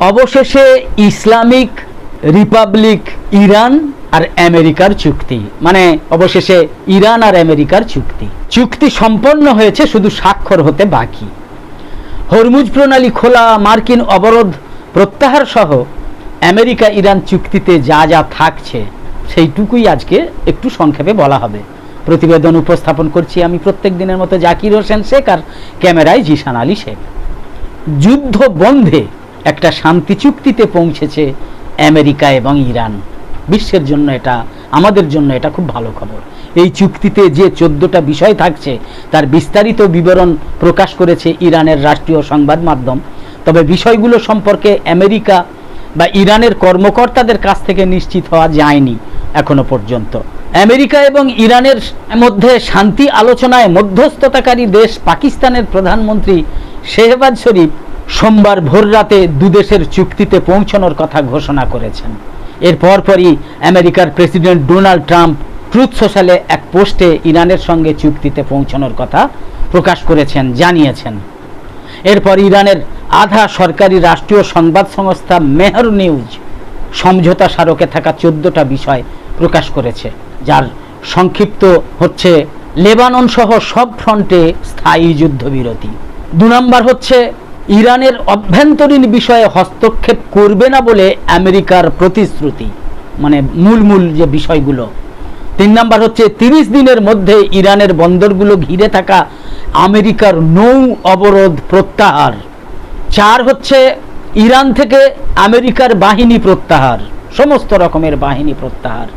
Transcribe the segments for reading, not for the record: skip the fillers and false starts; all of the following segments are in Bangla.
অবশেষে ইসলামিক রিপাবলিক ইরান আর আমেরিকার চুক্তি, মানে অবশেষে ইরান আর আমেরিকার চুক্তি সম্পন্ন হয়েছে, শুধু স্বাক্ষর হতে বাকি। হরমুজ প্রণালী খোলা, মার্কিন অবরোধ প্রত্যাহার সহ আমেরিকা ইরান চুক্তিতে যা যা থাকছে সেইটুকুই আজকে একটু সংক্ষেপে বলা হবে। প্রতিবেদন উপস্থাপন করছি আমি প্রত্যেক দিনের মতো জাকির হোসেন শেখ, আর ক্যামেরায় জিশান আলী শেখ। যুদ্ধ বন্ধে একটা শান্তি চুক্তিতে পৌঁছেছে আমেরিকা এবং ইরান। বিশ্বের জন্য এটা, আমাদের জন্য এটা খুব ভালো খবর। এই চুক্তিতে যে 14টা বিষয় থাকছে তার বিস্তারিত বিবরণ প্রকাশ করেছে ইরানের রাষ্ট্রীয় সংবাদ মাধ্যম। তবে বিষয়গুলো সম্পর্কে আমেরিকা বা ইরানের কর্মকর্তাদের কাছ থেকে নিশ্চিত হওয়া যায়নি এখনো পর্যন্ত। আমেরিকা এবং ইরানের মধ্যে শান্তি আলোচনায় মধ্যস্থতাকারী দেশ পাকিস্তানের প্রধানমন্ত্রী শেহবাজ শরীফ সোমবার ভোররাতে দুদেশের চুক্তিতে পৌঁছানোর কথা ঘোষণা করেছেন। এর পরপরই আমেরিকার প্রেসিডেন্ট ডোনাল্ড ট্রাম্প ট্রুথ সোশ্যালে এক পোস্টে ইরানের সঙ্গে চুক্তিতে পৌঁছানোর কথা প্রকাশ করেছেন, জানিয়েছেন। এরপর ইরানের আধা সরকারি রাষ্ট্রীয় সংবাদ সংস্থা মেহর নিউজ সমঝোতা স্মারকে থাকা 14টা বিষয় প্রকাশ করেছে, যার সংক্ষিপ্ত হচ্ছে লেবানন সহ সব ফ্রন্টে স্থায়ী যুদ্ধবিরতি। 2 নম্বর হচ্ছে ইরানের অভ্যন্তরীণ বিষয়ে হস্তক্ষেপ করবে না বলে আমেরিকার প্রতিশ্রুতি, মানে মূল যে বিষয়গুলো। 3 নম্বর হচ্ছে 30 দিনের মধ্যে ইরানের বন্দরগুলো ঘিরে থাকা আমেরিকার নৌ অবরোধ প্রত্যাহার। 4 হচ্ছে ইরান থেকে আমেরিকার বাহিনী প্রত্যাহার, সমস্ত রকমের বাহিনী প্রত্যাহার।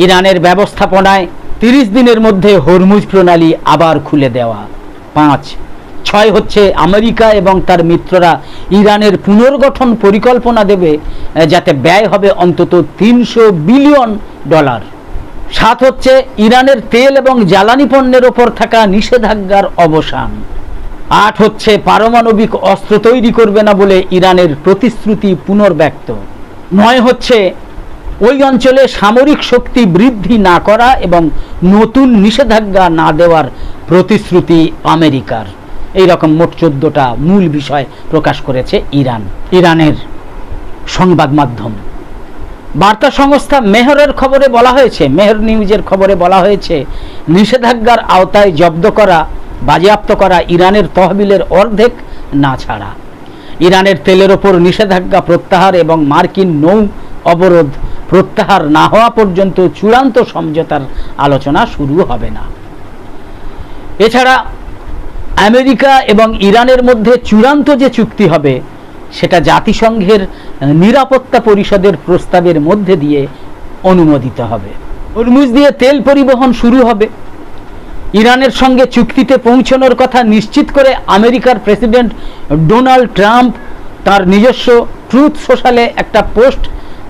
ইরানের ব্যবস্থাপনায় 30 দিনের মধ্যে হরমুজ প্রণালী আবার খুলে দেওয়া। 5, 6 হচ্ছে আমেরিকা এবং তার মিত্ররা ইরানের পুনর্গঠন পরিকল্পনা দেবে, যাতে ব্যয় হবে অন্তত $300 বিলিয়ন। 7 হচ্ছে ইরানের তেল এবং জ্বালানি পণ্যের ওপর থাকা নিষেধাজ্ঞার অবসান। 8 হচ্ছে পারমাণবিক অস্ত্র তৈরি করবে না বলে ইরানের প্রতিশ্রুতি পুনর্ব্যক্ত। 9 হচ্ছে ওই অঞ্চলে সামরিক শক্তি বৃদ্ধি না করা এবং নতুন নিষেধাজ্ঞা না দেওয়ার প্রতিশ্রুতি আমেরিকার। এই রকম মোট 14টা মূল বিষয় প্রকাশ করেছে ইরানের সংবাদ মাধ্যম। বার্তা সংস্থা মেহরের খবরে বলা হয়েছে, মেহর নিউজের খবরে বলা হয়েছে, নিষেধাজ্ঞার আওতায় জব্দ করা, বাজেয়াপ্ত করা ইরানের তহবিলের অর্ধেক না ছাড়া ইরানের তেলের ওপর নিষেধাজ্ঞা প্রত্যাহার এবং মার্কিন নৌ অবরোধ প্রত্যাহার না হওয়া পর্যন্ত চূড়ান্ত সমঝোতার আলোচনা শুরু হবে না। এছাড়া আমেরিকা এবং ইরানের মধ্যে চূড়ান্ত যে চুক্তি হবে সেটা জাতিসংঘের নিরাপত্তা পরিষদের প্রস্তাবের মধ্যে দিয়ে অনুমোদিত হবে। হরমুজ দিয়ে তেল পরিবহন শুরু হবে। ইরানের সঙ্গে চুক্তিতে পৌঁছানোর কথা নিশ্চিত করে আমেরিকার প্রেসিডেন্ট ডোনাল্ড ট্রাম্প তার নিজস্ব ট্রুথ সোশ্যালে একটা পোস্ট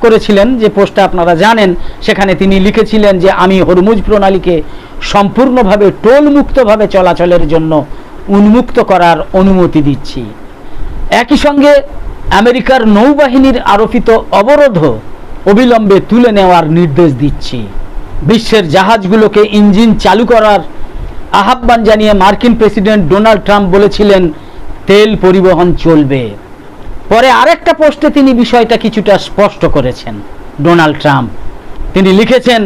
করেছিলেন, যে পোস্টটা আপনারা জানেন। সেখানে তিনি লিখেছিলেন যে আমি হরমুজ প্রণালীকে সম্পূর্ণভাবে টোলমুক্তভাবে চলাচলের জন্য উন্মুক্ত করার অনুমতি দিচ্ছি। একই সঙ্গে আমেরিকার নৌবাহিনীর আরোপিত অবরোধও অবিলম্বে তুলে নেওয়ার নির্দেশ দিচ্ছি। বিশ্বের জাহাজগুলোকে ইঞ্জিন চালু করার আহ্বান জানিয়ে মার্কিন প্রেসিডেন্ট ডোনাল্ড ট্রাম্প বলেছিলেন তেল পরিবহন চলবে। পরে আরেকটা পোস্টে তিনি বিষয়টা কিছুটা স্পষ্ট করেছেন ডোনাল্ড ট্রাম্প। তিনি লিখেছেন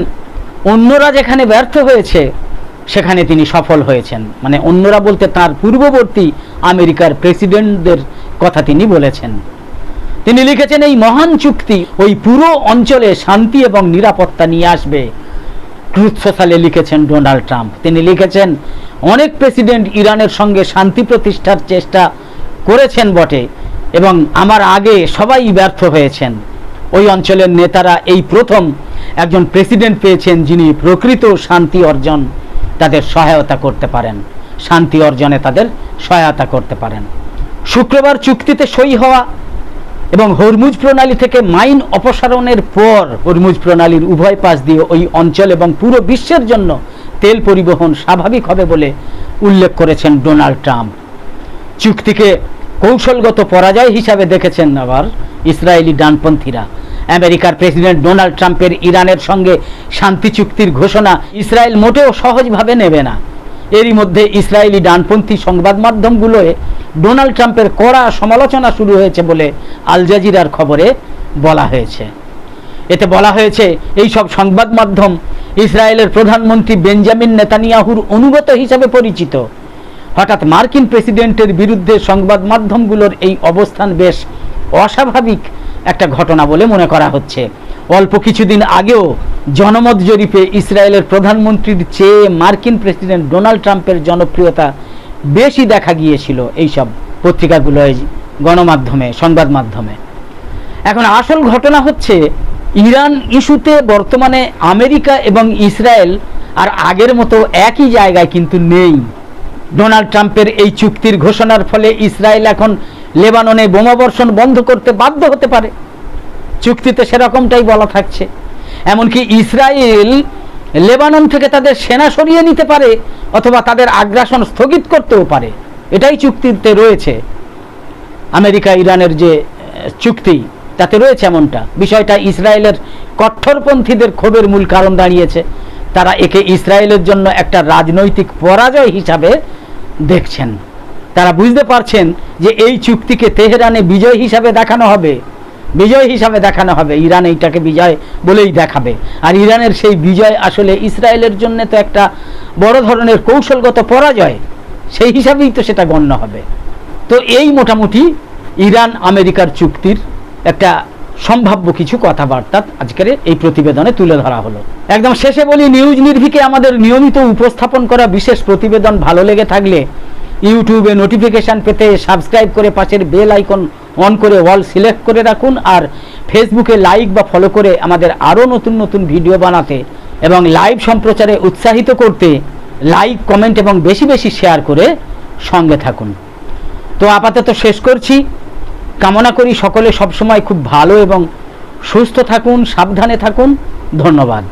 অন্যরা যেখানে ব্যর্থ হয়েছে সেখানে তিনি সফল হয়েছেন, মানে অন্যরা বলতে তার পূর্ববর্তী আমেরিকার প্রেসিডেন্টদের কথা তিনি বলেছেন। তিনি লিখেছেন এই মহান চুক্তি ওই পুরো অঞ্চলে শান্তি এবং নিরাপত্তা নিয়ে আসবে। ট্রুথ সোশ্যালে লিখেছেন ডোনাল্ড ট্রাম্প। তিনি লিখেছেন অনেক প্রেসিডেন্ট ইরানের সঙ্গে শান্তি প্রতিষ্ঠার চেষ্টা করেছেন বটে, এবং আমার আগে সবাই ব্যর্থ হয়েছেন। ওই অঞ্চলের নেতারা এই প্রথম একজন প্রেসিডেন্ট পেয়েছেন যিনি প্রকৃত শান্তি অর্জন তাদের সহায়তা করতে পারেন, শান্তি অর্জনে তাদের সহায়তা করতে পারেন। শুক্রবার চুক্তিতে সই হওয়া এবং হরমুজ প্রণালী থেকে মাইন অপসারণের পর হরমুজ প্রণালীর উভয় পাশ দিয়ে ওই অঞ্চল এবং পুরো বিশ্বের জন্য তেল পরিবহন স্বাভাবিক হবে বলে উল্লেখ করেছেন ডোনাল্ড ট্রাম্প। চুক্তিকে কৌশলগত পরাজয় হিসাবে দেখেছেন আবার ইসরায়েলি ডানপন্থীরা। আমেরিকার প্রেসিডেন্ট ডোনাল্ড ট্রাম্পের ইরানের সঙ্গে শান্তি চুক্তির ঘোষণা ইসরায়েল মোটেও সহজভাবে নেবে না। এরই মধ্যে ইসরায়েলি ডানপন্থী সংবাদ মাধ্যমগুলোয় ডোনাল্ড ট্রাম্পের কড়া সমালোচনা শুরু হয়েছে বলে আল জাজিরার খবরে বলা হয়েছে। এতে বলা হয়েছে এই সব সংবাদ মাধ্যম ইসরায়েলের প্রধানমন্ত্রী বেঞ্জামিন নেতানিয়াহুর অনুগত হিসাবে পরিচিত। হঠাৎ মার্কিন প্রেসিডেন্টের বিরুদ্ধে সংবাদ মাধ্যমগুলোর এই অবস্থান বেশ অস্বাভাবিক একটা ঘটনা বলে মনে করা হচ্ছে। অল্প কিছুদিন আগেও জনমত জরিপে ইসরায়েলের প্রধানমন্ত্রীর চেয়ে মার্কিন প্রেসিডেন্ট ডোনাল্ড ট্রাম্পের জনপ্রিয়তা বেশি দেখা গিয়েছিল এইসব পত্রিকাগুলোয়, গণমাধ্যমে, সংবাদ মাধ্যমে। এখন আসল ঘটনা হচ্ছে ইরান ইস্যুতে বর্তমানে আমেরিকা এবং ইসরায়েল আর আগের মতো একই জায়গায় কিন্তু নেই। ডোনাল্ড ট্রাম্পের এই চুক্তির ঘোষণার ফলে ইসরায়েল এখন লেবাননে বোমাবর্ষণ বন্ধ করতে বাধ্য হতে পারে। চুক্তিতে সেরকমটাই বলা থাকছে। এমনকি ইসরায়েল লেবানন থেকে তাদের সেনা সরিয়ে নিতে পারে অথবা তাদের আগ্রাসন স্থগিত করতেও পারে, এটাই চুক্তিতে রয়েছে। আমেরিকা ইরানের যে চুক্তি তাতে রয়েছে এমনটা। বিষয়টা ইসরায়েলের কট্টরপন্থীদের ক্ষোভের মূল কারণ দাঁড়িয়েছে। তারা একে ইসরায়েলের জন্য একটা রাজনৈতিক পরাজয় হিসাবে দেখছেন। তারা বুঝতে পারছেন যে এই চুক্তিকে তেহরানে বিজয় হিসাবে দেখানো হবে, ইরান এইটাকে বিজয় বলেই দেখাবে। আর ইরানের সেই বিজয় আসলে ইসরায়েলের জন্য তো একটা বড় ধরনের কৌশলগত পরাজয়, সেই হিসাবেই তো সেটা গণ্য হবে। তো এই মোটামুটি ইরান আমেরিকার চুক্তির একটা সম্ভাব্য কিছু কথাবার্তা আজকের এই প্রতিবেদনে তুলে ধরা হলো। একদম শেষে বলি, নিউজ নির্ভীকে আমাদের নিয়মিত উপস্থাপন করা বিশেষ প্রতিবেদন ভালো লেগে থাকলে ইউটিউবে নোটিফিকেশান পেতে সাবস্ক্রাইব করে পাশের বেল আইকন অন করে অল সিলেক্ট করে রাখুন। আর ফেসবুকে লাইক বা ফলো করে আমাদের আরও নতুন নতুন ভিডিও বানাতে এবং লাইভ সম্প্রচারে উৎসাহিত করতে লাইক, কমেন্ট এবং বেশি বেশি শেয়ার করে সঙ্গে থাকুন। তো আপাতত শেষ করছি। কামনা করি সকলে সবসময় খুব ভালো এবং সুস্থ থাকুন, সাবধানে থাকুন। ধন্যবাদ।